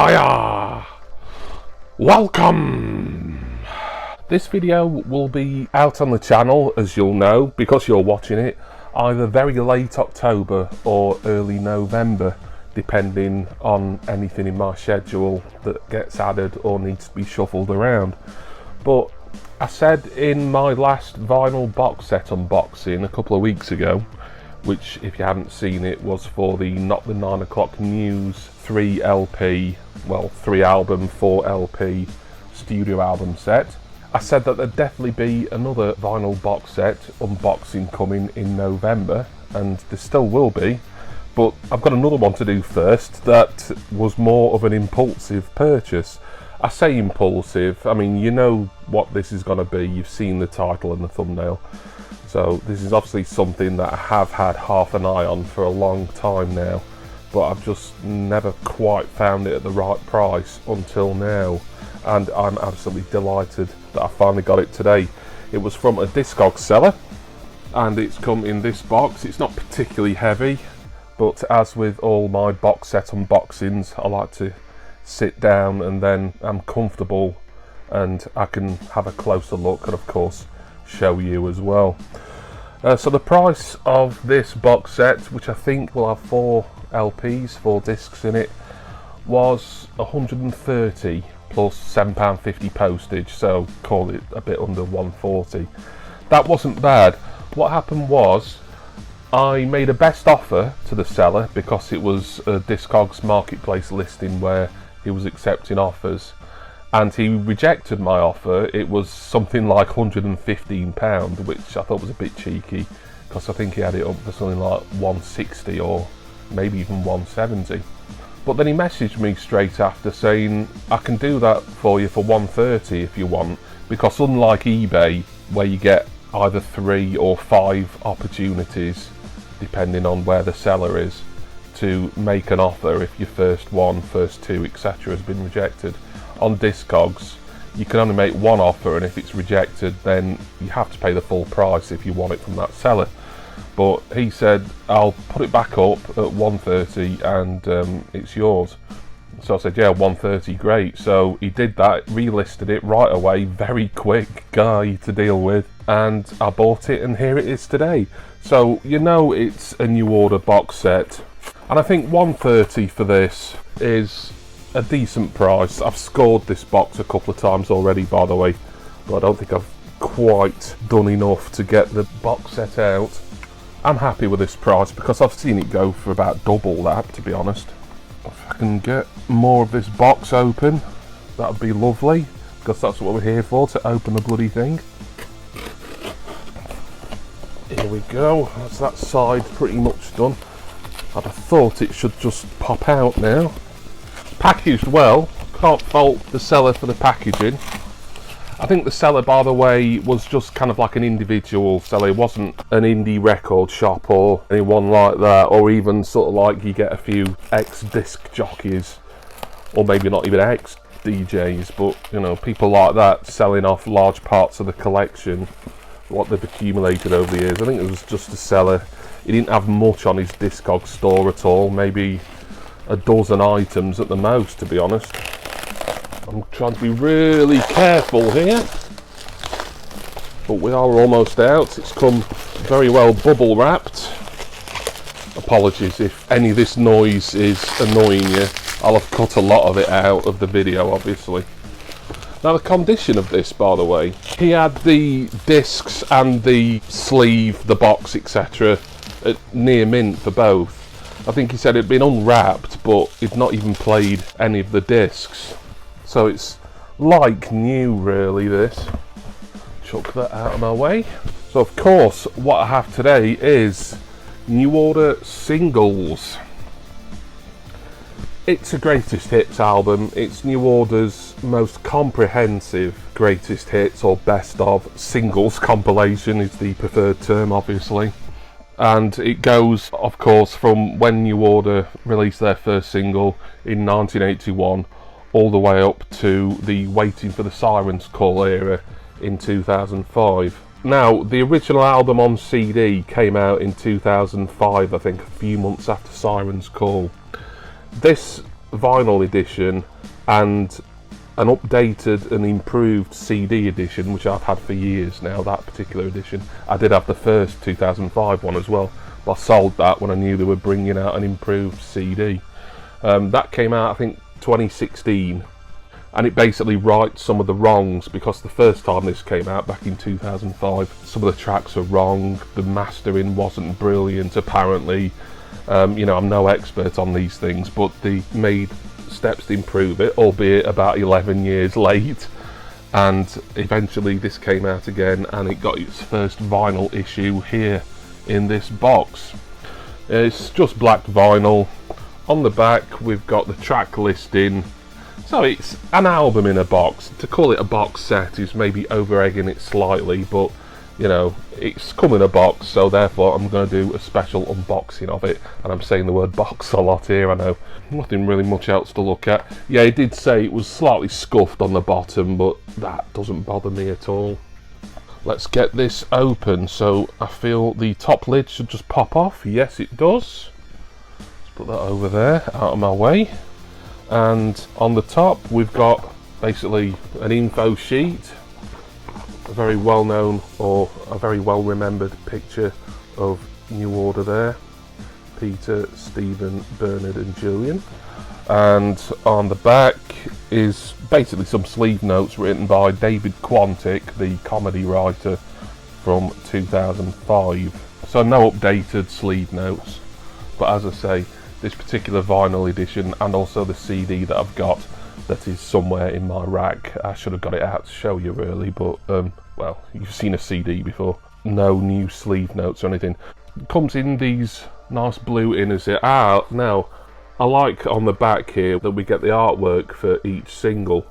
Hiya! Welcome! This video will be out on the channel, as you'll know, because you're watching it, either very late October or early November, depending on anything in my schedule that gets added or needs to be shuffled around. But I said in my last vinyl box set unboxing a couple of weeks ago, which if you haven't seen it was for the Not the 9 O'Clock News 3 LP, well 3 album 4 LP studio album set. I said that there'd definitely be another vinyl box set unboxing coming in November, and there still will be, but I've got another one to do first that was more of an impulsive purchase. I say impulsive, I mean, you know what this is going to be, you've seen the title and the thumbnail. So this is obviously something that I have had half an eye on for a long time now, but I've just never quite found it at the right price until now, and I'm absolutely delighted that I finally got it today. It was from a Discogs seller, and it's come in this box. It's not particularly heavy, but as with all my box set unboxings, I like to sit down and then I'm comfortable and I can have a closer look and of course show you as well. So the price of this box set, which I think will have 4 LPs, 4 discs in it, was $130 plus £7.50 postage, so call it a bit under $140. That wasn't bad. What happened was I made a best offer to the seller because it was a Discogs marketplace listing where he was accepting offers, and he rejected my offer. It was something like £115, which I thought was a bit cheeky because I think he had it up for something like 160 or maybe even 170. But then he messaged me straight after saying I can do that for you for 130 if you want, because unlike eBay where you get either 3 or 5 opportunities depending on where the seller is to make an offer if your first one, first two, etc. has been rejected, on Discogs you can only make one offer, and if it's rejected then you have to pay the full price if you want it from that seller. But he said I'll put it back up at 130 and it's yours. So I said yeah, 130, great. So he did that, relisted it right away, very quick guy to deal with, and I bought it and here it is today. So you know it's a new order box set, and I think 130 for this is a decent price. I've scored this box a couple of times already, by the way, but I don't think I've quite done enough to get the box set out. I'm happy with this price because I've seen it go for about double that, to be honest. If I can get more of this box open, that would be lovely, because that's what we're here for, to open the bloody thing. Here we go, that's that side pretty much done. I'd have thought it should just pop out now. Packaged well, can't fault the seller for the packaging. I think the seller, by the way, was just kind of like an individual seller. It wasn't an indie record shop or anyone like that, or even sort of like you get a few ex-disc jockeys, or maybe not even ex-DJs, but you know, people like that selling off large parts of the collection, what they've accumulated over the years. I think it was just a seller. He didn't have much on his Discogs store at all, maybe a dozen items at the most, to be honest. I'm trying to be really careful here, but we are almost out. It's come very well bubble wrapped. Apologies if any of this noise is annoying you. I'll have cut a lot of it out of the video, obviously. Now the condition of this, by the way, he had the discs and the sleeve, the box, etc. at near mint for both. I think he said it'd been unwrapped, but he'd not even played any of the discs. So it's like new, really, this. Chuck that out of my way. So of course, what I have today is New Order singles. It's a greatest hits album. It's New Order's most comprehensive greatest hits or best of singles compilation is the preferred term, obviously. And it goes, of course, from when New Order released their first single in 1981 all the way up to the Waiting for the Sirens Call era in 2005. Now, the original album on CD came out in 2005, I think, a few months after Sirens Call. This vinyl edition and an updated and improved CD edition, which I've had for years now, that particular edition. I did have the first 2005 one as well, but I sold that when I knew they were bringing out an improved CD. That came out, I think, 2016, and it basically rights some of the wrongs, because the first time this came out back in 2005, some of the tracks are wrong, the mastering wasn't brilliant apparently. You know, I'm no expert on these things, but they made steps to improve it, albeit about 11 years late, and eventually this came out again, and it got its first vinyl issue here in this box. It's just black vinyl. On the back we've got the track listing, so it's an album in a box. To call it a box set is maybe over-egging it slightly, but you know, it's come in a box, so therefore I'm going to do a special unboxing of it. And I'm saying the word box a lot here, I know. Nothing really much else to look at. Yeah, it did say it was slightly scuffed on the bottom, but that doesn't bother me at all. Let's get this open. So I feel the top lid should just pop off. Yes, it does. Let's put that over there, out of my way. And on the top we've got basically an info sheet, a very well known or a very well remembered picture of New Order there, Peter, Stephen, Bernard and Julian. And on the back is basically some sleeve notes written by David Quantick, the comedy writer from 2005. So no updated sleeve notes, but as I say, this particular vinyl edition and also the CD that I've got that is somewhere in my rack. I should have got it out to show you really, but well, you've seen a CD before. No new sleeve notes or anything. It comes in these nice blue inners here. Now I like on the back here that we get the artwork for each single.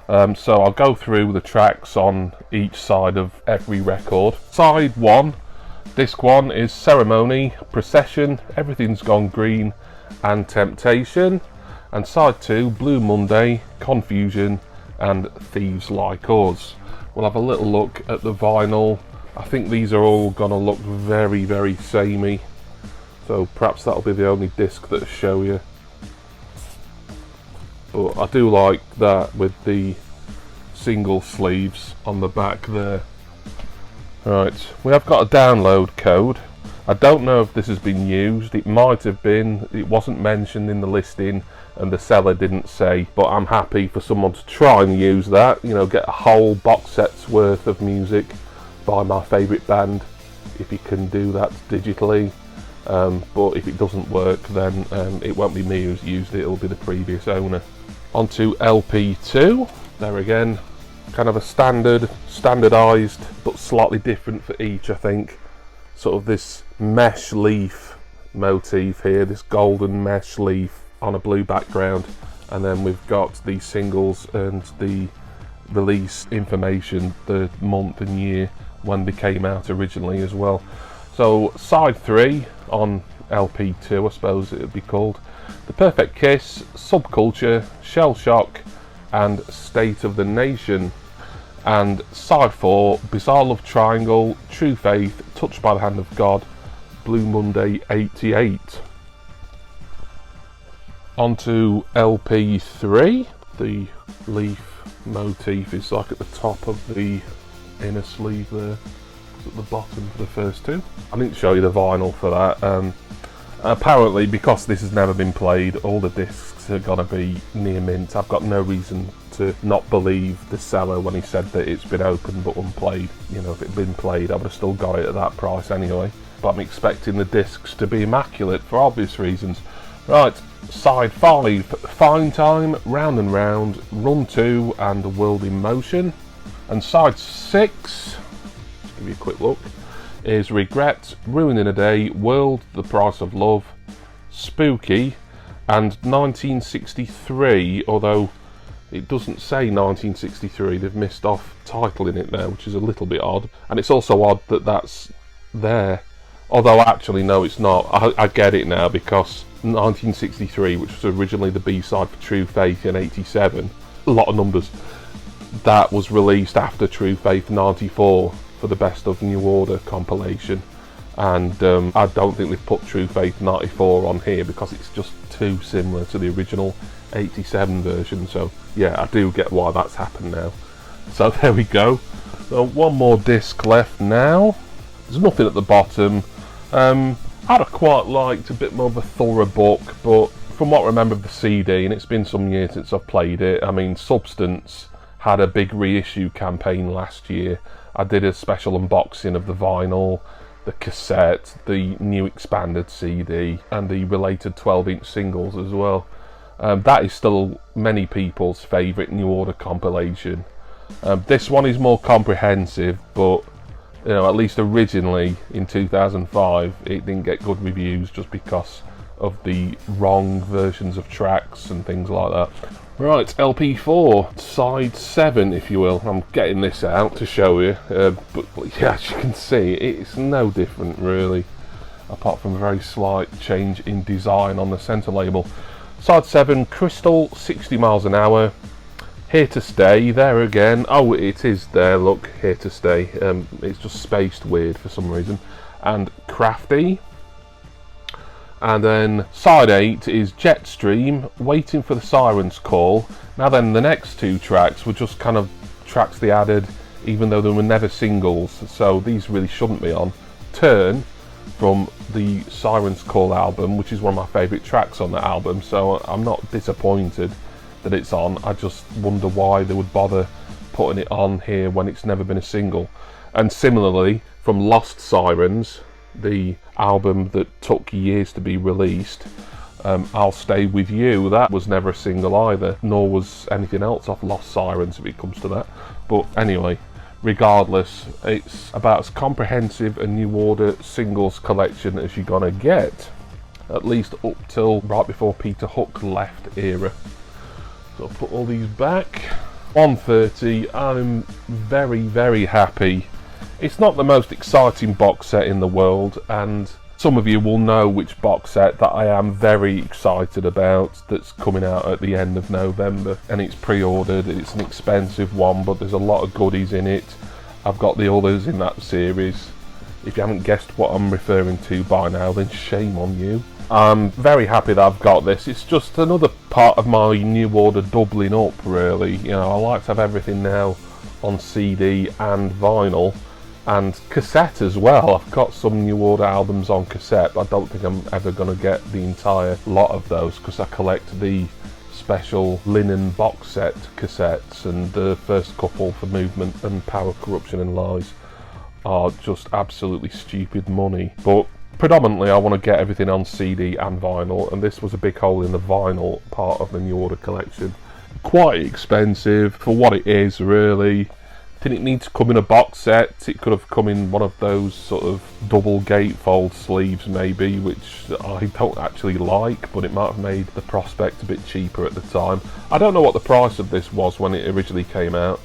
So I'll go through the tracks on each side of every record. Side 1, disc 1 is Ceremony, Procession, Everything's Gone Green and Temptation. And side 2, Blue Monday, Confusion and Thieves Like Us. We'll have a little look at the vinyl. I think these are all gonna look very, very samey, so perhaps that'll be the only disc that I show you. But I do like that with the single sleeves on the back there. Right, we have got a download code. I don't know if this has been used. It might have been. It wasn't mentioned in the listing and the seller didn't say, but I'm happy for someone to try and use that, you know, get a whole box set's worth of music by my favourite band, if you can do that digitally. But if it doesn't work, then it won't be me who's used it, it'll be the previous owner. On to LP2. There again, kind of a standardised but slightly different for each, I think. Sort of this mesh leaf motif here, this golden mesh leaf on a blue background, and then we've got the singles and the release information, the month and year when they came out originally as well. So side 3 on LP2, I suppose it would be called, The Perfect Kiss, Subculture, Shell Shock and State of the Nation. And side 4, Bizarre Love Triangle, True Faith, Touched by the Hand of God, Blue Monday 88. On to LP3. The leaf motif is like at the top of the inner sleeve there. It's at the bottom for the first two. I didn't show you the vinyl for that. Apparently, because this has never been played, all the discs are going to be near mint. I've got no reason to not believe the seller when he said that it's been opened but unplayed. You know, if it had been played, I would have still got it at that price anyway. But I'm expecting the discs to be immaculate for obvious reasons. Right, side 5, Fine Time, Round and Round, Run 2 and World in Motion. And side 6, let's give you a quick look, is Regret, Ruin in a Day, World, The Price of Love, Spooky and 1963, although it doesn't say 1963, they've missed off titling it there, which is a little bit odd. And it's also odd that that's there, although actually no, it's not. I get it now, because 1963, which was originally the B-side for True Faith in '87, a lot of numbers, that was released after True Faith '94 for the Best of New Order compilation, and I don't think they've put True Faith 94 on here because it's just too similar to the original 87 version. So yeah, I do get why that's happened now. So there we go. So one more disc left now. There's nothing at the bottom. I'd have quite liked a bit more of a thorough book, but from what I remember of the CD, and it's been some years since I've played it, I mean, Substance had a big reissue campaign last year. I did a special unboxing of the vinyl, the cassette, the new expanded CD, and the related 12-inch singles as well. That is still many people's favourite New Order compilation. This one is more comprehensive, but you know, at least originally in 2005 it didn't get good reviews just because of the wrong versions of tracks and things like that. Right, LP4, side 7 if you will. I'm getting this out to show you, but yeah, as you can see, it's no different really, apart from a very slight change in design on the centre label. Side 7, Crystal, 60 miles an hour. Here to Stay, there again. Oh, it is there, look, Here to Stay. It's just spaced weird for some reason. And Crafty. And then side 8 is Jetstream, Waiting for the Siren's Call. Now then, the next two tracks were just kind of tracks they added, even though they were never singles, so these really shouldn't be on. Turn, from the Siren's Call album, which is one of my favourite tracks on the album, so I'm not disappointed that it's on. I just wonder why they would bother putting it on here when it's never been a single. And similarly, from Lost Sirens, the album that took years to be released, I'll Stay With You, that was never a single either, nor was anything else off Lost Sirens if it comes to that. But anyway, regardless, it's about as comprehensive a New Order singles collection as you're gonna get, at least up till right before Peter Hook left era. So I'll put all these back. 130, I'm very, very happy. It's not the most exciting box set in the world, and some of you will know which box set that I am very excited about that's coming out at the end of November, and it's pre-ordered. It's an expensive one, but there's a lot of goodies in it. I've got the others in that series. If you haven't guessed what I'm referring to by now, then shame on you. I'm very happy that I've got this. It's just another part of my New Order doubling up, really. You know, I like to have everything now on CD and vinyl and cassette as well. I've got some New Order albums on cassette, but I don't think I'm ever going to get the entire lot of those because I collect the special linen box set cassettes, and the first couple for Movement and Power, Corruption and Lies are just absolutely stupid money. But predominantly I want to get everything on CD and vinyl, and this was a big hole in the vinyl part of the New Order collection. Quite expensive for what it is, really. Didn't need to come in a box set. It could have come in one of those sort of double gatefold sleeves maybe, which I don't actually like, but it might have made the prospect a bit cheaper at the time. I don't know what the price of this was when it originally came out,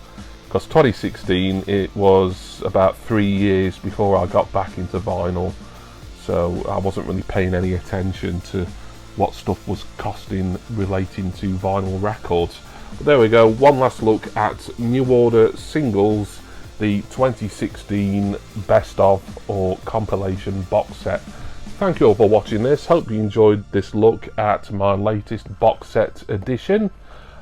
because 2016 it was about 3 years before I got back into vinyl, so I wasn't really paying any attention to what stuff was costing relating to vinyl records. But there we go, one last look at New Order singles, the 2016 best of or compilation box set. Thank you all for watching this. Hope you enjoyed this look at my latest box set edition,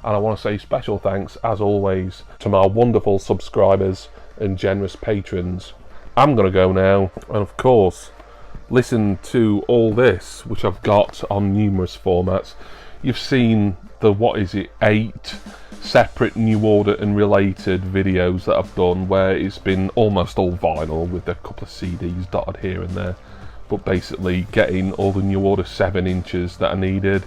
and I want to say special thanks as always to my wonderful subscribers and generous patrons. I'm going to go now and of course listen to all this, which I've got on numerous formats. You've seen the 8 separate New Order and related videos that I've done, where it's been almost all vinyl with a couple of CDs dotted here and there, but basically getting all the New Order 7 inches that I needed,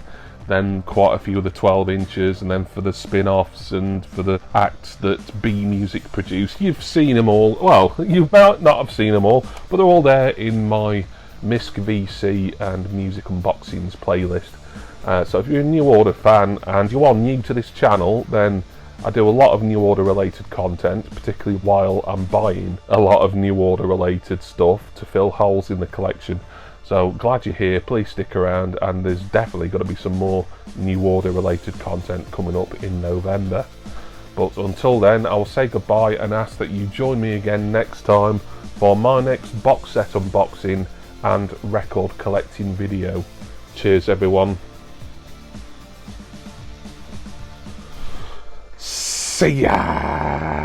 then quite a few of the 12 inches, and then for the spin-offs and for the acts that B Music produced. You've seen them all. Well, you might not have seen them all, but they're all there in my Misc VC and Music Unboxings playlist. So if you're a New Order fan and you are new to this channel, then I do a lot of New Order related content, particularly while I'm buying a lot of New Order related stuff to fill holes in the collection. So glad you're here, please stick around, and there's definitely going to be some more New Order related content coming up in November. But until then, I will say goodbye and ask that you join me again next time for my next box set unboxing and record collecting video. Cheers everyone. See ya!